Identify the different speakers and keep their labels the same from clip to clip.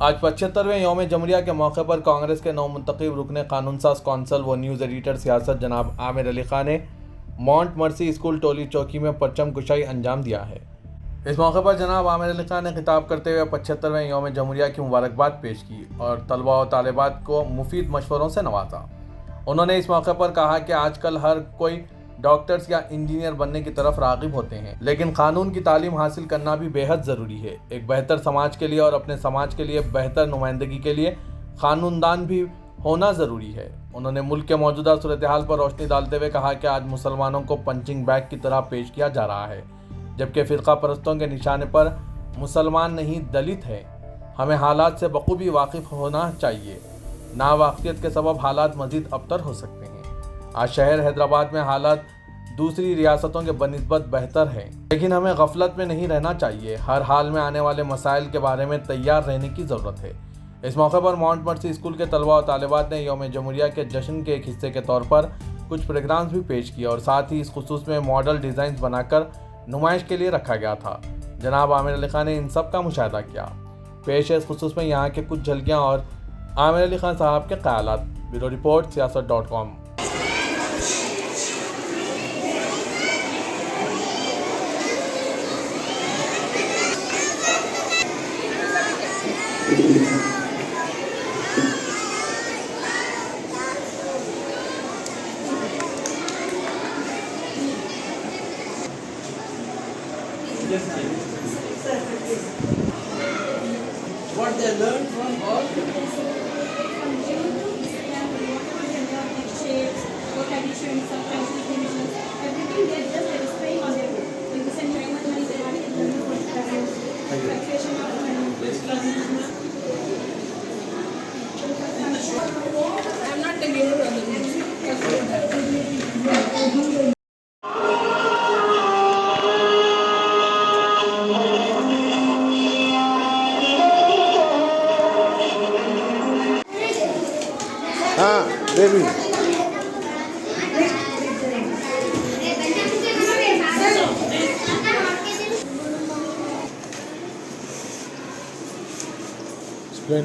Speaker 1: آج 75ویں یوم جمہوریہ کے موقع پر کانگریس کے نو منتخب رکن قانون ساز کونسل و نیوز ایڈیٹر سیاست جناب عامر علی خان نے ماؤنٹ مرسی اسکول ٹولی چوکی میں پرچم کشائی انجام دیا ہے۔ اس موقع پر جناب عامر علی خان نے خطاب کرتے ہوئے 75ویں یوم جمہوریہ کی مبارکباد پیش کی اور طلباء و طالبات کو مفید مشوروں سے نوازا۔ انہوں نے اس موقع پر کہا کہ آج کل ہر کوئی ڈاکٹرز یا انجینئر بننے کی طرف راغب ہوتے ہیں، لیکن قانون کی تعلیم حاصل کرنا بھی بے حد ضروری ہے۔ ایک بہتر سماج کے لیے اور اپنے سماج کے لیے بہتر نمائندگی کے لیے قانون دان بھی ہونا ضروری ہے۔ انہوں نے ملک کے موجودہ صورتحال پر روشنی ڈالتے ہوئے کہا کہ آج مسلمانوں کو پنچنگ بیگ کی طرح پیش کیا جا رہا ہے، جبکہ فرقہ پرستوں کے نشانے پر مسلمان نہیں دلت ہے۔ ہمیں حالات سے بخوبی واقف ہونا چاہیے۔ ناواقفیت کے سبب حالات مزید ابتر ہو سکتے ہیں۔ آج شہر حیدرآباد میں حالات دوسری ریاستوں کے بنسبت بہتر ہیں، لیکن ہمیں غفلت میں نہیں رہنا چاہیے۔ ہر حال میں آنے والے مسائل کے بارے میں تیار رہنے کی ضرورت ہے۔ اس موقع پر ماؤنٹ مرسی اسکول کے طلباء و طالبات نے یوم جمہوریہ کے جشن کے ایک حصے کے طور پر کچھ پروگرامز بھی پیش کیے اور ساتھ ہی اس خصوص میں ماڈل ڈیزائنز بنا کر نمائش کے لیے رکھا گیا تھا۔ جناب عامر علی خان نے ان سب کا مشاہدہ کیا۔ پیش ہے اس خصوص میں یہاں کے کچھ جھلکیاں اور عامر علی خان صاحب کے خیالات۔ بیورو رپورٹ سیاست.com۔
Speaker 2: What they learned from all
Speaker 3: shapes, what additions, subtractions, divisions, everything they're just displaying on their book. Like this entire money they have to learn for fluctuation of money. I'm not the viewer on the music.
Speaker 4: Baby. Explain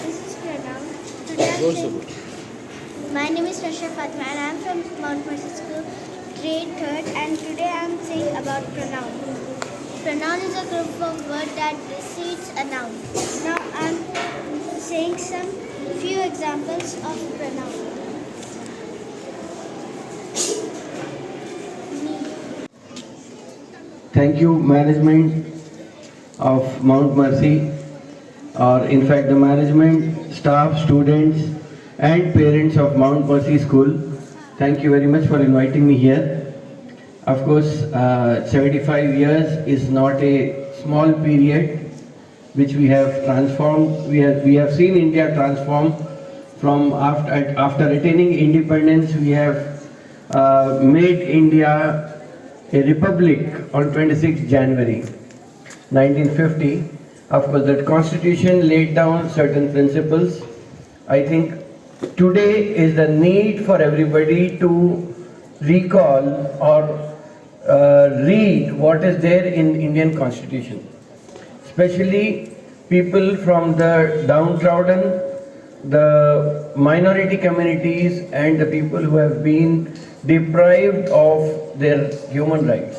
Speaker 5: This is Pranav. My name is Rasha Fatma and I am from Mount Mercy School, grade 3rd, and today I am saying about pronoun. Pronoun is a group of words that precedes a noun. Now I am saying some few examples of pronoun.
Speaker 2: Thank you, management of Mount Mercy, or in fact the management, staff, students and parents of Mount Mercy School. Thank you very much for inviting me here. Of course, 75 years is not a small period which we have transformed. We have seen India transform from after attaining independence. We have made India a republic on 26 January 1950. Of course, that constitution laid down certain principles. I think today is the need for everybody to recall or read what is there in Indian constitution. Especially people from the downtrodden, the minority communities and the people who have been deprived of their human rights.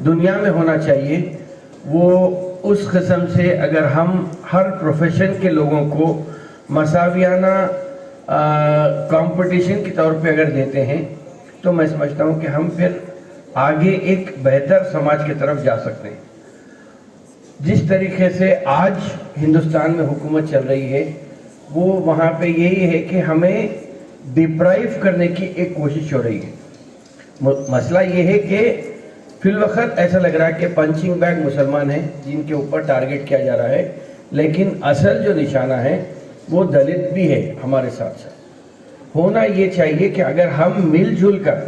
Speaker 2: دنیا میں ہونا چاہیے وہ اس قسم سے اگر ہم ہر profession کے لوگوں کو مساویانہ کمپٹیشن کے طور پہ اگر دیتے ہیں تو میں سمجھتا ہوں کہ ہم پھر آگے ایک بہتر سماج کی طرف جا سکتے ہیں. جس طریقے سے آج ہندوستان میں حکومت چل رہی ہے وہ وہاں پہ یہی ہے کہ ہمیں ڈپرائیو کرنے کی ایک کوشش ہو رہی ہے. مسئلہ یہ ہے کہ فی الوقت ایسا لگ رہا ہے کہ پنچنگ بیگ مسلمان ہیں جن کے اوپر ٹارگٹ کیا جا رہا ہے، لیکن اصل جو نشانہ ہے وہ دلت بھی ہے ہمارے ساتھ ساتھ. ہونا یہ چاہیے کہ اگر ہم مل جل کر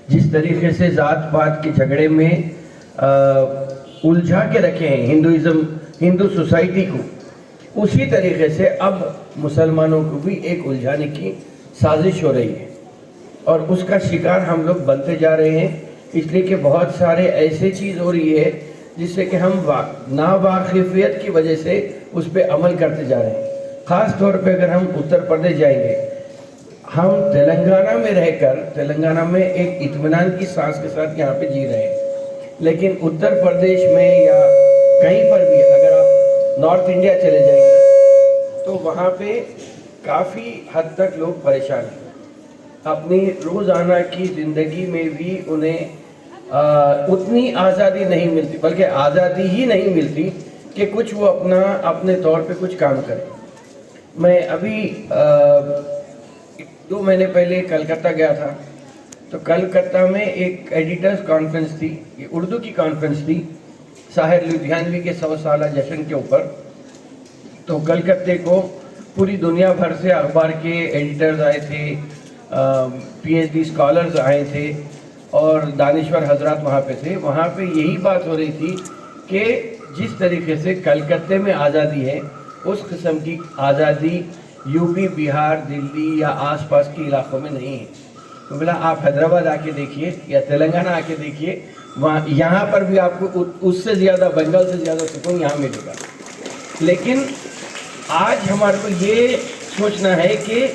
Speaker 2: جس طریقے سے ذات پات کے جھگڑے میں الجھا کے رکھے ہیں ہندو سوسائٹی کو، اسی طریقے سے اب مسلمانوں کو بھی ایک الجھانے کی سازش ہو رہی ہے اور اس کا شکار ہم لوگ بنتے جا رہے ہیں. اس لیے کہ بہت سارے ایسے چیز ہو رہی ہے جس سے کہ ہم ناواقفیت کی وجہ سے اس پہ عمل کرتے جا رہے ہیں. خاص طور پہ اگر ہم اتر پردیش جائیں گے، ہم تلنگانہ میں رہ کر تلنگانہ میں ایک اطمینان کی سانس کے ساتھ یہاں پہ جی رہے ہیں، لیکن اتر پردیش میں یا کہیں پر بھی اگر آپ نارتھ انڈیا چلے جائیں گے تو وہاں پہ کافی حد تک لوگ پریشان ہیں. اپنی روزانہ کی زندگی میں بھی انہیں اتنی آزادی نہیں ملتی، بلکہ آزادی ہی نہیں ملتی کہ کچھ وہ اپنے طور پہ کچھ کام کریں. میں ابھی 2 مہینے پہلے کلکتہ گیا تھا، تو کلکتہ میں ایک ایڈیٹرز کانفرنس تھی، یہ اردو کی کانفرنس تھی ساحر لدھیانوی کے 100 سالہ جشن کے اوپر. تو کلکتے کو پوری دنیا بھر سے اخبار کے ایڈیٹرز آئے تھے، پی ایچ ڈی اسکالرز آئے تھے اور دانشور حضرات وہاں پہ تھے. وہاں پہ یہی بات ہو رہی تھی کہ جس طریقے سے کلکتے میں آزادی ہے اس قسم کی آزادی یو پی، بہار، دلی یا آس پاس کے علاقوں میں نہیں ہے. تو بولا آپ حیدرآباد آ کے دیکھیے یا تلنگانہ آ کے دیکھیے، وہاں یہاں پر بھی آپ کو اس سے زیادہ، بنگال سے زیادہ سکون یہاں ملے گا. لیکن آج ہمارے کو یہ سوچنا ہے کہ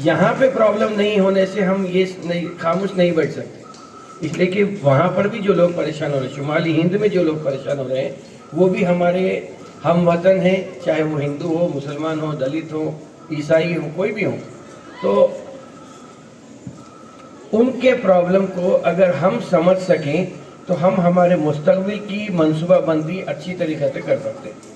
Speaker 2: یہاں پہ پرابلم نہیں ہونے سے ہم یہ خاموش نہیں بیٹھ سکتے. اس لیے کہ وہاں پر بھی جو لوگ پریشان ہو رہے ہیں، شمالی ہند میں جو لوگ پریشان ہو رہے ہیں، وہ بھی ہمارے ہم وطن ہیں، چاہے وہ ہندو ہو، مسلمان ہو، دلت ہو، عیسائی ہو، کوئی بھی ہو. تو ان کے پرابلم کو اگر ہم سمجھ سکیں تو ہم ہمارے مستقبل کی منصوبہ بندی اچھی طریقے سے کر سکتے ہیں.